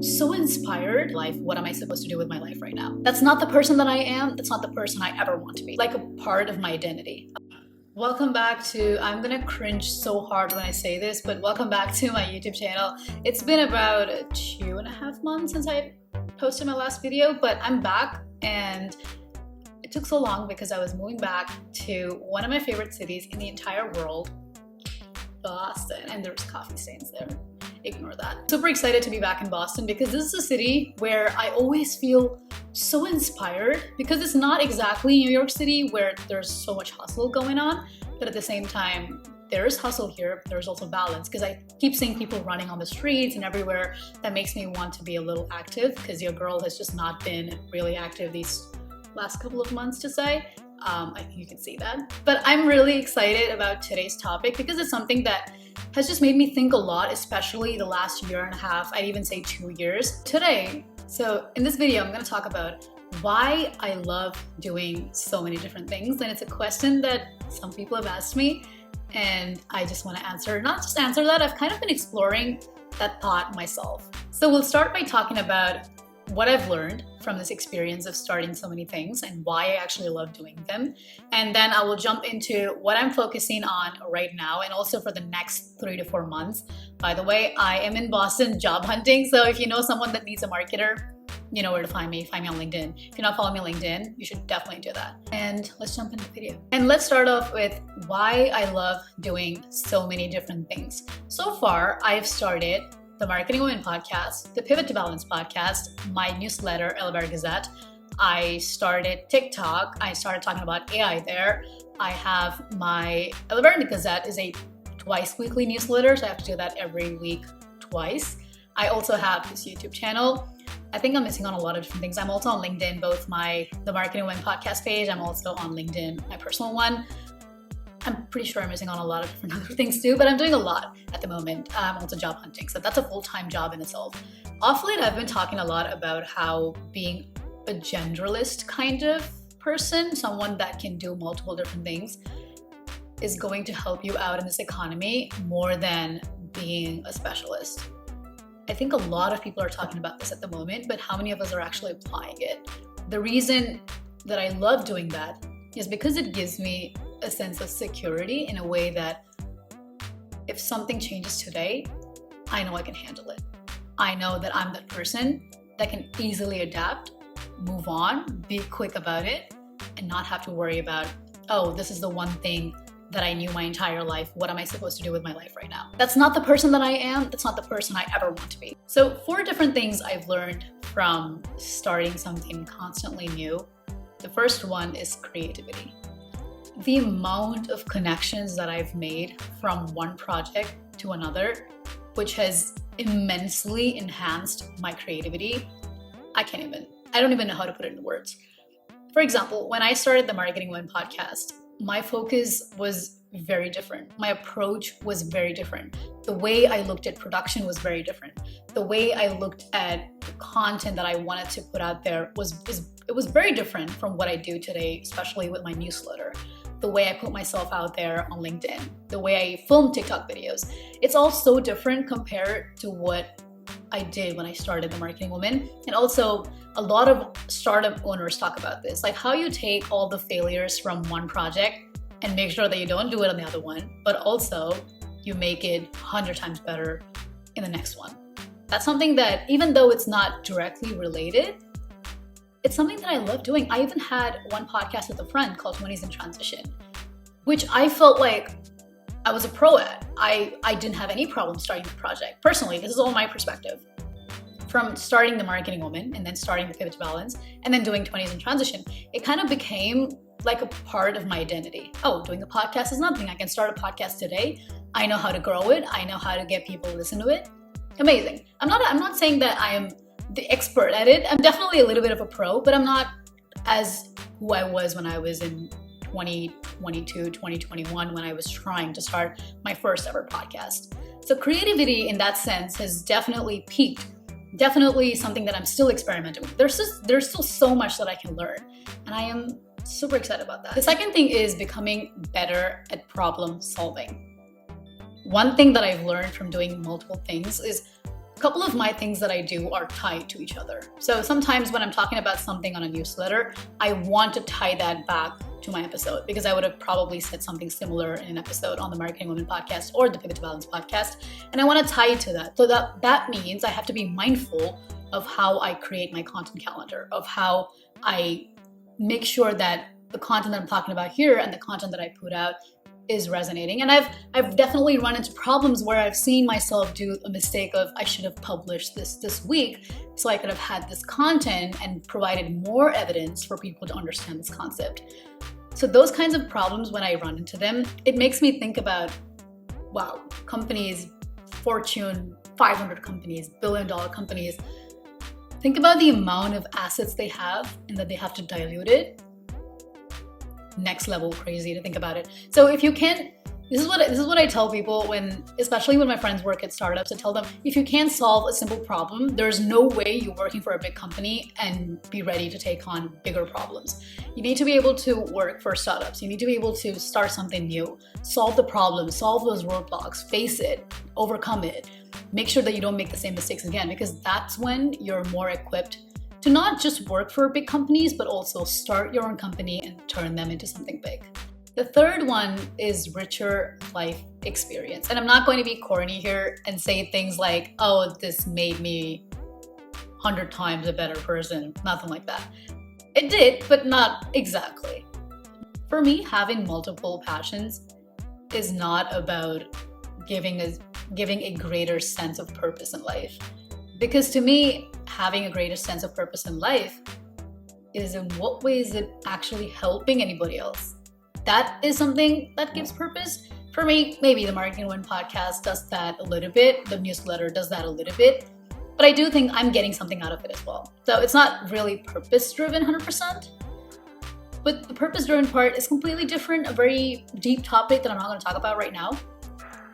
so inspired. Life, what am I supposed to do with my life right now? That's not the person that I am. That's not the person I ever want to be. Like a part of my identity. Welcome back to, I'm gonna cringe so hard when I say this, but welcome back to my YouTube channel. It's been about 2.5 months since I posted my last video, but I'm back, and it took so long because I was moving back to one of my favorite cities in the entire world, Boston, and there's coffee stains there. Ignore that. Super excited to be back in Boston because this is a city where I always feel so inspired, because it's not exactly New York City where there's so much hustle going on, but at the same time there is hustle here, but there's also balance, because I keep seeing people running on the streets and everywhere. That makes me want to be a little active, because your girl has just not been really active these last couple of months, to say. I think you can see that. But I'm really excited about today's topic because it's something that has just made me think a lot, especially the last 1.5 years, I'd even say 2 years. So in this video, I'm going to talk about why I love doing so many different things. And it's a question that some people have asked me, and I just want to answer. Not just answer that, I've kind of been exploring that thought myself. So we'll start by talking about what I've learned from this experience of starting so many things and why I actually love doing them. And then I will jump into what I'm focusing on right now, and also for the next 3 to 4 months. By the way, I am in Boston job hunting. So if you know someone that needs a marketer, you know where to find me. Find me on LinkedIn. If you're not following me on LinkedIn, you should definitely do that. And let's jump into the video. And let's start off with why I love doing so many different things. So far, I've started the Marketing Women podcast, the Pivot to Balance podcast, my newsletter, Elevator Gazette. I started TikTok. I started talking about AI there. I have my Elevator Gazette is a twice weekly newsletter, so I have to do that every week twice. I also have this YouTube channel. I think I'm missing on a lot of different things. I'm also on LinkedIn, both the Marketing Women podcast page. I'm also on LinkedIn, my personal one. I'm pretty sure I'm missing on a lot of different other things too, but I'm doing a lot at the moment. I'm also job hunting, so that's a full-time job in itself. Off late, I've been talking a lot about how being a generalist kind of person, someone that can do multiple different things, is going to help you out in this economy more than being a specialist. I think a lot of people are talking about this at the moment, but how many of us are actually applying it? The reason that I love doing that is because it gives me a sense of security in a way that if something changes today, I know I can handle it. I know that I'm that person that can easily adapt, move on, be quick about it, and not have to worry about, oh, this is the one thing that I knew my entire life. What am I supposed to do with my life right now? That's not the person that I am. That's not the person I ever want to be. So 4 different things I've learned from starting something constantly new. The first one is creativity. The amount of connections that I've made from one project to another, which has immensely enhanced my creativity, I don't even know how to put it into words. For example, when I started the Marketing Women podcast, my focus was very different. My approach was very different. The way I looked at production was very different. The way I looked at the content that I wanted to put out there was very different from what I do today, especially with my newsletter. The way I put myself out there on LinkedIn, the way I film TikTok videos. It's all so different compared to what I did when I started the Marketing Women. And also, a lot of startup owners talk about this, like how you take all the failures from one project and make sure that you don't do it on the other one, but also you make it 100 times better in the next one. That's something that, even though it's not directly related, it's something that I love doing. I even had one podcast with a friend called 20s in Transition, which I felt like I was a pro at. I didn't have any problem starting the project. Personally, this is all my perspective. From starting the Marketing Woman and then starting the Pivot to Balance and then doing 20s in Transition, it kind of became like a part of my identity. Oh, doing a podcast is nothing. I can start a podcast today. I know how to grow it. I know how to get people to listen to it. Amazing. I'm not saying that I am the expert at it. I'm definitely a little bit of a pro, but I'm not as who I was when I was in 2022, 2021, when I was trying to start my first ever podcast. So creativity in that sense has definitely peaked. Definitely something that I'm still experimenting with. There's still so much that I can learn, and I am super excited about that. The second thing is becoming better at problem solving. One thing that I've learned from doing multiple things is couple of my things that I do are tied to each other. So sometimes when I'm talking about something on a newsletter, I want to tie that back to my episode because I would have probably said something similar in an episode on the Marketing Women podcast or the Pivot to Balance podcast. And I want to tie it to that. So that means I have to be mindful of how I create my content calendar, of how I make sure that the content that I'm talking about here and the content that I put out is resonating. And I've definitely run into problems where I've seen myself do a mistake of I should have published this week so I could have had this content and provided more evidence for people to understand this concept. So those kinds of problems, when I run into them, it makes me think about, wow, companies, Fortune 500 companies, billion-dollar companies, think about the amount of assets they have and that they have to dilute it. Next level crazy to think about it. So if you can, this is what I tell people especially when my friends work at startups, I tell them, if you can't solve a simple problem, there's no way you're working for a big company and be ready to take on bigger problems. You need to be able to work for startups. You need to be able to start something new, solve the problem, solve those roadblocks, face it, overcome it. Make sure that you don't make the same mistakes again, because that's when you're more equipped to not just work for big companies, but also start your own company and turn them into something big. The third one is richer life experience. And I'm not going to be corny here and say things like, oh, this made me 100 times a better person. Nothing like that. It did, but not exactly. For me, having multiple passions is not about giving a greater sense of purpose in life. Because to me, having a greater sense of purpose in life is in what way is it actually helping anybody else? That is something that gives purpose. For me, maybe the Marketing Women podcast does that a little bit. The newsletter does that a little bit. But I do think I'm getting something out of it as well. So it's not really purpose-driven 100%. But the purpose-driven part is completely different, a very deep topic that I'm not going to talk about right now.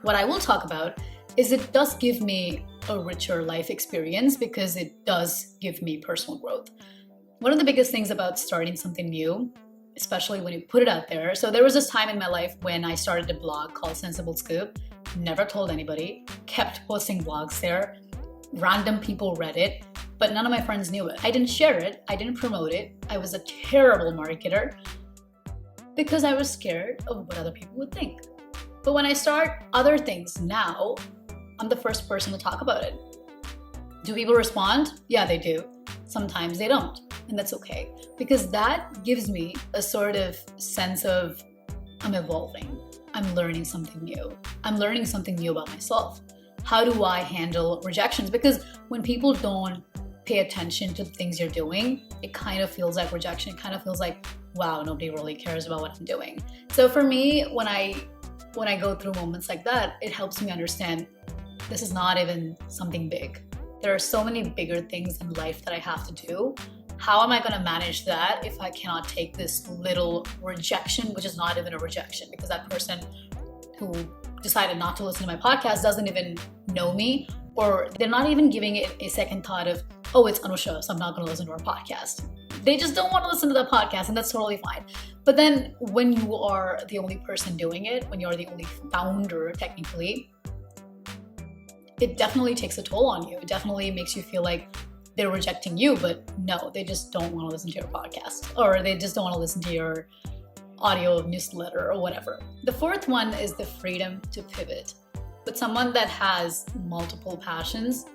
What I will talk about is it does give me a richer life experience because it does give me personal growth. One of the biggest things about starting something new, especially when you put it out there. So there was this time in my life when I started a blog called Sensible Scoop, never told anybody, kept posting blogs there. Random people read it, but none of my friends knew it. I didn't share it. I didn't promote it. I was a terrible marketer because I was scared of what other people would think. But when I start other things now, I'm the first person to talk about it. Do people respond? Yeah, they do. Sometimes they don't, and that's okay. Because that gives me a sort of sense of I'm evolving. I'm learning something new. I'm learning something new about myself. How do I handle rejections? Because when people don't pay attention to the things you're doing, it kind of feels like rejection. It kind of feels like, wow, nobody really cares about what I'm doing. So for me, when I go through moments like that, it helps me understand this is not even something big. There are so many bigger things in life that I have to do. How am I going to manage that if I cannot take this little rejection, which is not even a rejection because that person who decided not to listen to my podcast doesn't even know me, or they're not even giving it a second thought of, oh, it's Anusha, so I'm not going to listen to her podcast. They just don't want to listen to the podcast, and that's totally fine. But then when you are the only person doing it, when you're the only founder technically, it definitely takes a toll on you. It definitely makes you feel like they're rejecting you, but no, they just don't want to listen to your podcast, or they just don't want to listen to your audio newsletter or whatever. The fourth one is the freedom to pivot. With someone that has multiple passions,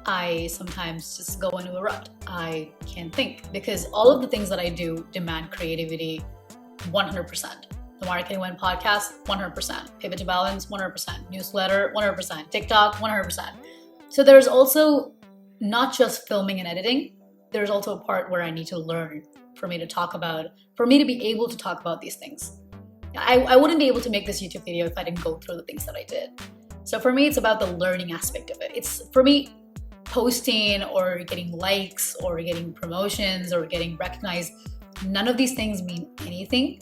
I sometimes just go into a rut. I can't think because all of the things that I do demand creativity 100%. The Marketing Women podcast, 100%. Pivot to Balance, 100%. Newsletter, 100%. TikTok, 100%. So there's also not just filming and editing. There's also a part where I need to learn for me to be able to talk about these things. I wouldn't be able to make this YouTube video if I didn't go through the things that I did. So for me, it's about the learning aspect of it. It's for me, posting or getting likes or getting promotions or getting recognized, none of these things mean anything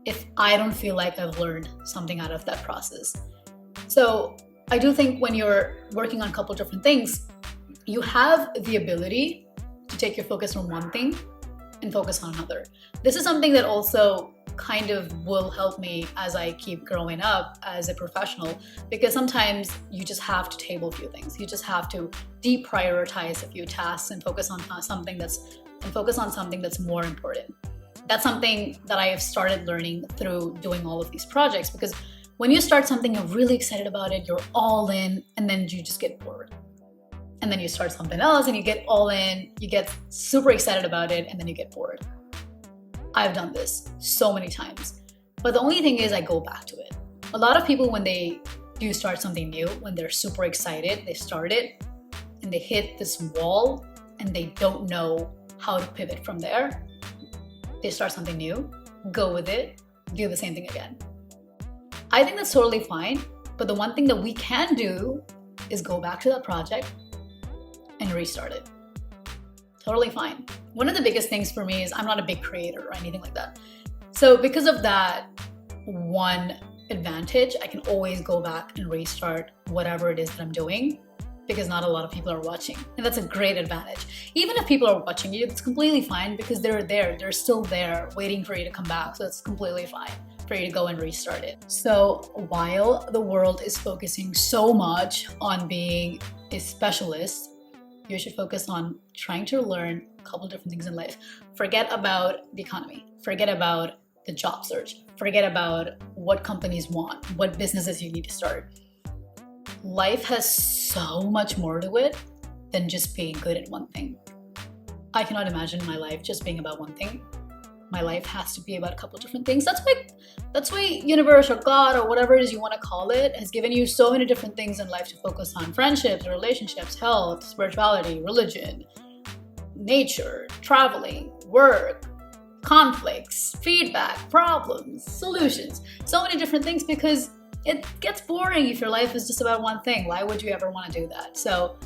if I don't feel like I've learned something out of that process. So I do think when you're working on a couple different things, you have the ability to take your focus from one thing and focus on another. This is something that also kind of will help me as I keep growing up as a professional, because sometimes you just have to table a few things. You just have to deprioritize a few tasks and focus on something that's more important. That's something that I have started learning through doing all of these projects, because when you start something, you're really excited about it, you're all in, and then you just get bored. And then you start something else and you get all in, you get super excited about it, and then you get bored. I've done this so many times. But the only thing is I go back to it. A lot of people, when they do start something new, when they're super excited, they start it and they hit this wall and they don't know how to pivot from there. They start something new, go with it, do the same thing again. I think that's totally fine. But the one thing that we can do is go back to that project and restart it. Totally fine. One of the biggest things for me is I'm not a big creator or anything like that. So because of that one advantage, I can always go back and restart whatever it is that I'm doing, because not a lot of people are watching. And that's a great advantage. Even if people are watching you, it's completely fine, because they're still there waiting for you to come back. So it's completely fine for you to go and restart it. So while the world is focusing so much on being a specialist, you should focus on trying to learn a couple different things in life. Forget about the economy. Forget about the job search. Forget about what companies want, what businesses you need to start. Life has so much more to it than just being good at one thing. I cannot imagine my life just being about one thing. My life has to be about a couple different things. That's why universe or God or whatever it is you want to call it has given you so many different things in life to focus on: friendships, relationships, health, spirituality, religion, nature, traveling, work, conflicts, feedback, problems, solutions. So many different things, because it gets boring if your life is just about one thing. Why would you ever want to do that? So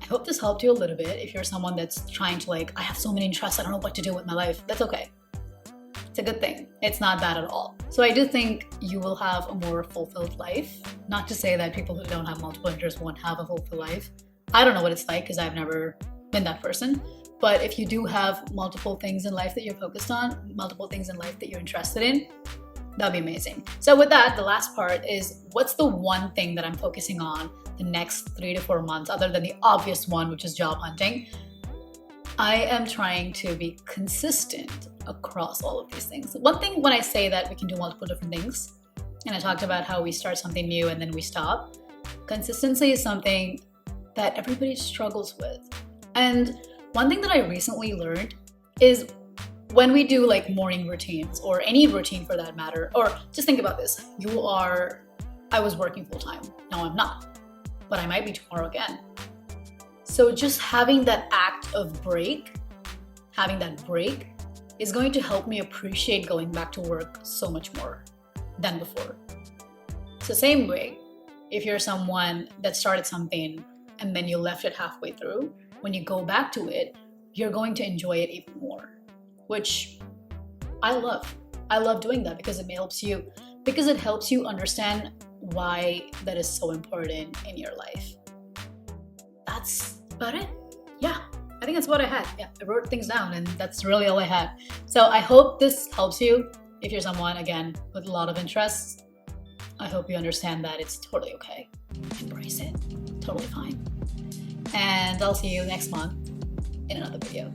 I hope this helped you a little bit. If you're someone that's trying to I have so many interests, I don't know what to do with my life. That's okay. It's a good thing. It's not bad at all. So I do think you will have a more fulfilled life. Not to say that people who don't have multiple interests won't have a fulfilled life. I don't know what it's like, because I've never been that person. But if you do have multiple things in life that you're focused on, multiple things in life that you're interested in, that'd be amazing. So with that, the last part is, what's the one thing that I'm focusing on the next 3 to 4 months, other than the obvious one, which is job hunting? I am trying to be consistent across all of these things. One thing, when I say that we can do multiple different things, and I talked about how we start something new and then we stop, consistency is something that everybody struggles with. And one thing that I recently learned is, when we do morning routines, or any routine for that matter, or just think about this, I was working full time, now I'm not, but I might be tomorrow again. So just having that act of break, is going to help me appreciate going back to work so much more than before. It's the same way, if you're someone that started something and then you left it halfway through, when you go back to it, you're going to enjoy it even more, which I love. I love doing that, because it helps you understand why that is so important in your life. That's about it. Yeah, I think that's what I had. Yeah, I wrote things down, and that's really all I had. So I hope this helps you. If you're someone, again, with a lot of interests, I hope you understand that it's totally okay. Embrace it. Totally fine. And I'll see you next month in another video.